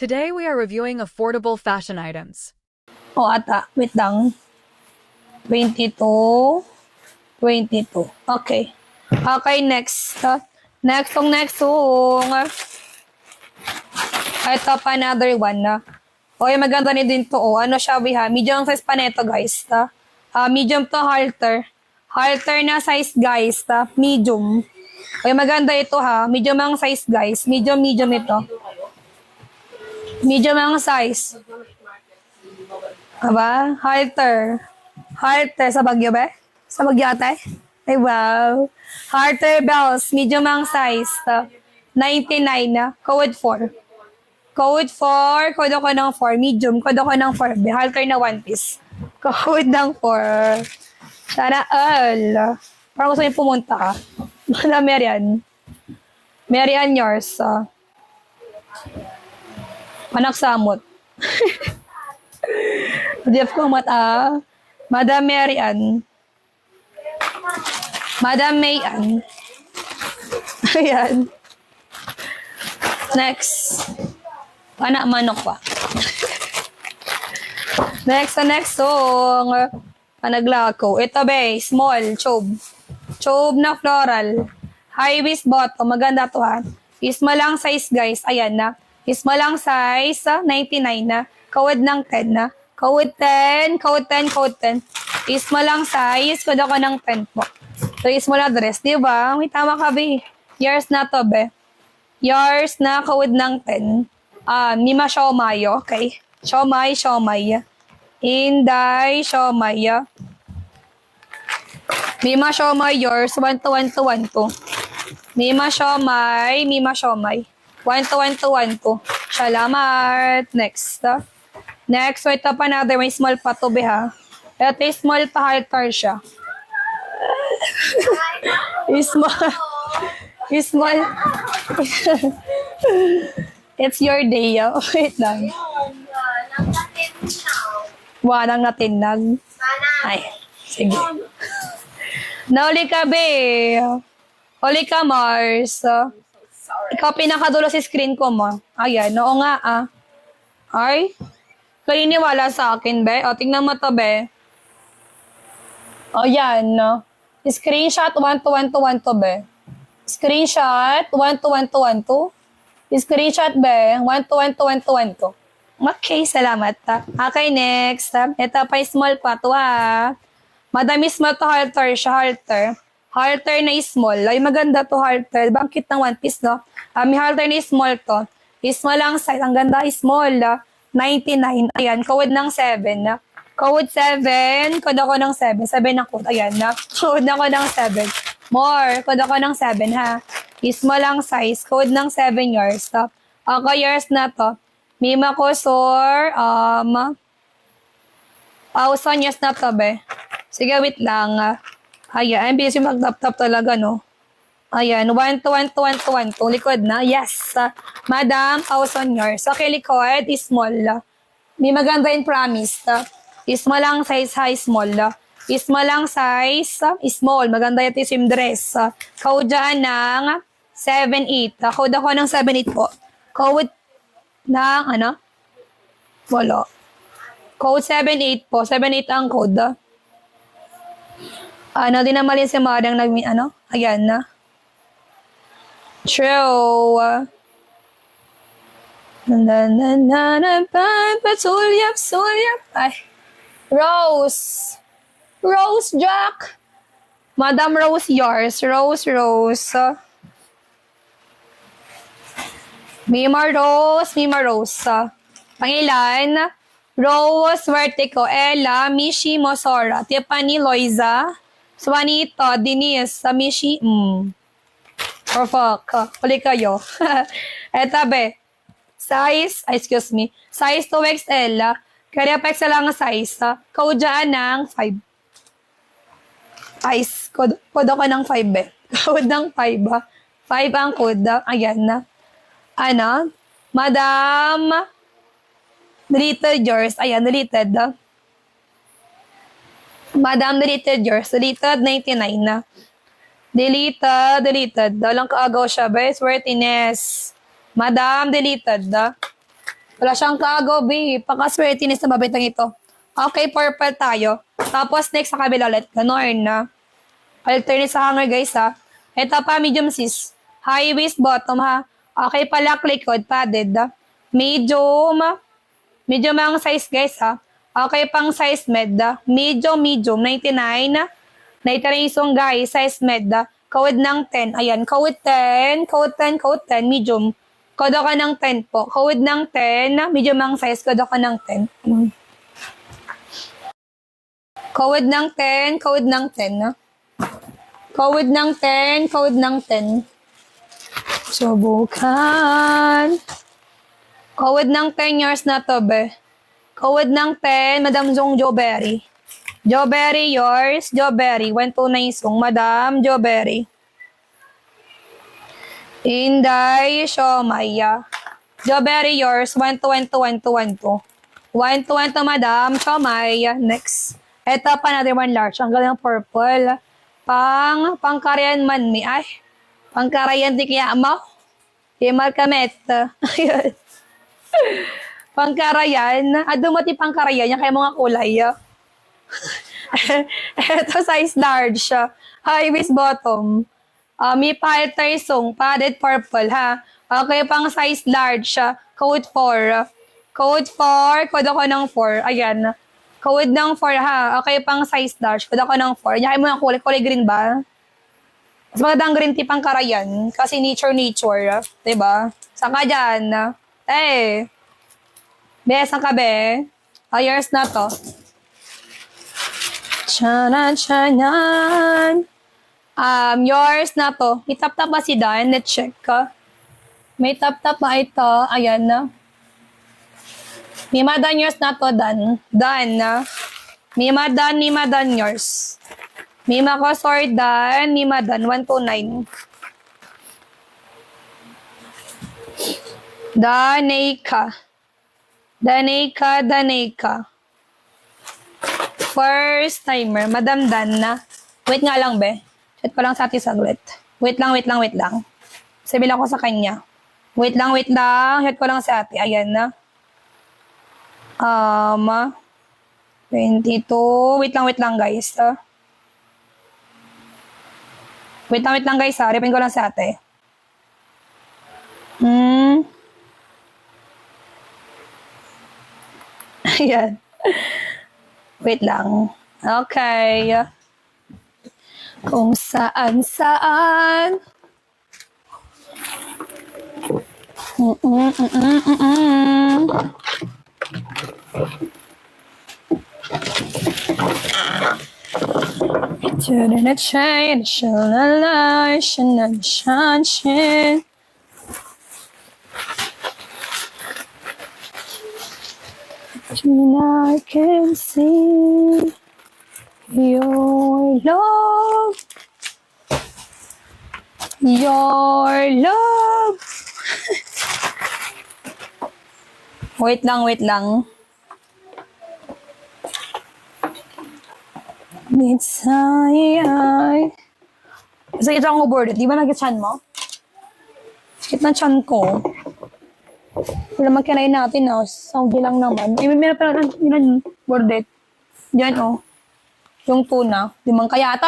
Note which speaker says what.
Speaker 1: Today we are reviewing affordable fashion items.
Speaker 2: O ata, wait lang. 22. 22. Okay. Okay, next. Next song. Ito pa another one na. Okay, maganda din to. Ano siya, medium size pa neto, guys. Medium to halter. Halter na size, guys. Medium. Okay, maganda ito ha. Medium ang size, guys. Medium ito. Medium ang size. Aba? Halter. Halter sa Bagyo ba? Sa Bagyo ate? Ay, wow. Halter bells. Medium ang size. 99 na. Code 4. Code 4. Code ako ng 4. Medium. Code ako ng 4. Halter na one piece. Code ng 4. Sana all. Parang gusto niyo pumunta ka. Wala, Marian. Marian yours. Anak samot. Diyan ko mata. Madam Marian. Madam Mayan. Ayan. Next. Anak manok pa. Next song. Panaglako. Ito be, small, chobe. Chobe na floral. High waist bottom. Maganda to ha. Small lang size guys. Ayan na. Small lang size. 99 na. Kawad ng 10 na. Kawad 10. Kawad 10. Kawad 10. Small lang size. Kawad ako ng 10 po. So, small address. Diba? May tama ka be. Yours na to be. Yours na kawad ng 10. Mima siomay. Okay. Siomay. Inday siomay. Mima siomay yours. 1 to 1 to 1 to. Mima siomay. 1 to 1 to 1 to. Salamat. Next. Next. So, ito pa another. May small pa to be ha. Ito small pa halter siya. Small. It's your day. Wait lang. Wanang natinag. Ay, sige. Nauli ka, be. Uli ka, Mars. Ikaw pinakadulo sa screen ko mo. Ayan, oo nga Ay, kaniniwala sa akin, be. O, tingnan mo to, be. O, yan, Screenshot 1 to 1 to 1 to, be. Screenshot 1 to 1 to 1 to. Screenshot, be. 1 to 1 to 1 to 1 to. Okay, salamat. Okay, next. Ito pa small pa to, Madami small to halter siya, halter. Halter na small. Ay, maganda to halter. Bangkit ng one piece, no? May halter na small to. Small lang size. Ang ganda, small. 99. Ayan, code ng 7. Code 7. Code ako ng 7. 7 ang code. Ayan, code ako ng 7. More. Code ako ng 7, ha? Small lang size. Code ng 7 yours. Okay, yours na to. Mima Kosor. Pausan years na to, be. Sige, wait lang. Ayan, busy mag-tap-tap talaga, no? Ayan, 1 to 1 to 1 to 1 to. Likod na. Yes. Madam, 1,000 years. Okay, likod. Small. May maganda in promise. Small lang size, high, small. Small lang size, small. Maganda yung swim dress. Code dyan ng 7-8. Code ako ng 7-8 po. Code ng, wala. Code 7-8 po. 7-8 ang code. Di na mali si Madang ayan na. True. Pasulyap. Ay. Rose. Rose Jack. Madam Rose yours. Rose. Mima Rose. Pangilan. Rose Vertico. Ella. Mishi Mosora. Tiffany Loiza. Swanito. Denise. Mishi. Perfect. Uli kayo. Eta be. Size. Excuse me. Size 2XL. Kaya pa XL lang ang size. Code dyan ng 5. Ice. Code ako ng 5, be. Code ng 5, 5 ang code. Ayan na. Madam. Deleted yours. Ayan, deleted. Madam, deleted yours. Deleted, 99 na. Deleted. Walang kaagaw siya, be. Worthiness. Madam, deleted. Wala siyang kago, babe. Paka-sweatiness na babitang ito. Okay, purple tayo. Tapos next sa kabila ulit. Ganon na. Alternate sa hanger, guys, ha. Ito pa, medium sis. High waist bottom, ha. Okay, palak likod, padded. Medium. Medium ang size, guys, ha. Okay, pang size med. Medium, 99. 99 isong, guys, size med. Kawid ng 10. Ayan, kawid 10, medium. Kodo ka ng 10 po. Kawid ng 10, medium ang size, kodo ka ng 10. Kawid ng 10, kawid ng 10. Kawid ng 10, kawid ng 10. Subukan. Kawid ng 10 years na to, be. Kawid ng 10, Madam Zong Joberry. Joberry, yours. Joberry. 129 song. Madam Joberry. Inday Shomaya. Joberry, yours. 120, 120, Madam Shomaya. Next. Ito pa another one large. Ang galing ng purple. Pangkarayan man mi. Ay. Pangkarayan di kaya mo. Himar kamet. Ayun. Pangkarayan. Dumati pangkarayan. Yan kaya mga kulay. Ito size large. High waist bottom. May palter song. Padded purple, ha. Okay, pang size large. Code 4. Code 4. Code ako ng 4. Ayan. Code ng 4, ha. Okay, pang size large. Code ako ng 4. Yan mo yung kulay. Kulay green ba? Mas magandang green tea pang karayan. Kasi nature. Diba? Saan ka dyan? Eh. Be, saan ka, be? Years na to. Chanan. Yours na to. May tap-tap ba si Dan? Let's check ka. May tap-tap ba ito? Ayan na. May madan yours na to, Dan. Dan na. May madan yours. May makosor Dan. May madan. 129. Daneka. First timer. Madam Dan na. Wait nga lang, be. Chat ko lang sa atin saglit. Wait lang. Sabi lang ko sa kanya. Wait lang. Chat ko lang sa atin. Ayan na. 22. Wait lang, guys. Wait lang, guys, ha. Ripin ko lang sa atin. Ayan. Wait lang. Okay. Kung saan. Turn a chain, shalala, shan. I can see your love. Wait lang. Sakit akong ubordet. Di ba nag-chan mo? Sakit na chan ko. Wala magkinain natin, Saudi lang naman. Meron pa lang bordet. Diyan, Yung tuna. Di man kaya